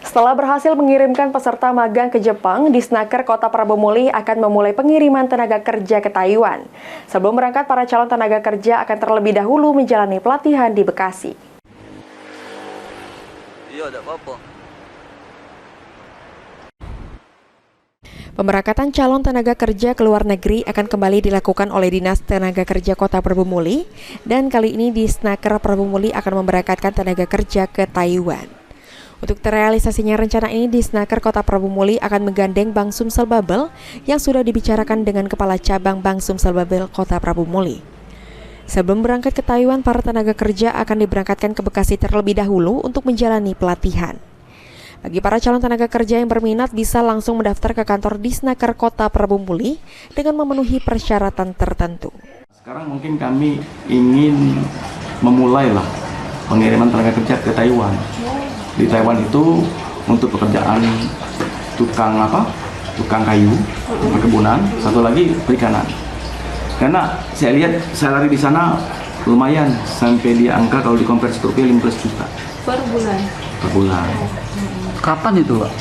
Setelah berhasil mengirimkan peserta magang ke Jepang, Disnaker Kota Prabomuli akan memulai pengiriman tenaga kerja ke Taiwan. Sebelum berangkat, para calon tenaga kerja akan terlebih dahulu menjalani pelatihan di Bekasi. Iya, tidak apa-apa. Pemberangkatan calon tenaga kerja ke luar negeri akan kembali dilakukan oleh Dinas Tenaga Kerja Kota Prabomuli, dan kali ini Disnaker Prabomuli akan memberangkatkan tenaga kerja ke Taiwan. Untuk terrealisasinya rencana ini, Disnaker Kota Prabomuli akan menggandeng Bank Sumsel Babel yang sudah dibicarakan dengan Kepala Cabang Bank Sumsel Babel Kota Prabomuli. Sebelum berangkat ke Taiwan, para tenaga kerja akan diberangkatkan ke Bekasi terlebih dahulu untuk menjalani pelatihan. Bagi para calon tenaga kerja yang berminat bisa langsung mendaftar ke kantor Disnaker Kota Prabomuli dengan memenuhi persyaratan tertentu. Sekarang mungkin kami ingin memulailah pengiriman tenaga kerja ke Taiwan. Di Taiwan itu untuk pekerjaan tukang kayu, perkebunan, satu lagi perikanan. Karena saya lihat salary di sana lumayan, sampai di angka kalau dikonversi ke rupiah 15 juta per bulan. Per bulan. Kapan itu, Pak?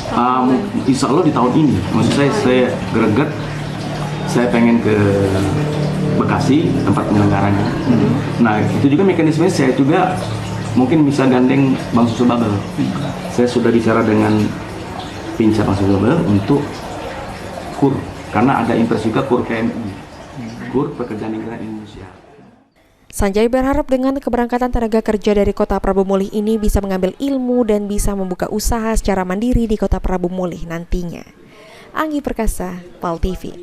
Insya Allah di tahun ini. Maksud saya greget, saya pengen ke Bekasi, tempat penyelenggaranya. Nah, itu juga mekanismenya saya juga mungkin bisa gandeng Bank Sumsel Babel. Saya sudah bicara dengan Pinca Bank Sumsel Babel untuk KUR, karena ada impres juga KUR PMI, KUR Pekerjaan Migran Indonesia. Sanjay berharap dengan keberangkatan tenaga kerja dari Kota Prabomuli ini bisa mengambil ilmu dan bisa membuka usaha secara mandiri di Kota Prabomuli nantinya. Anggi Perkasa, PAL TV.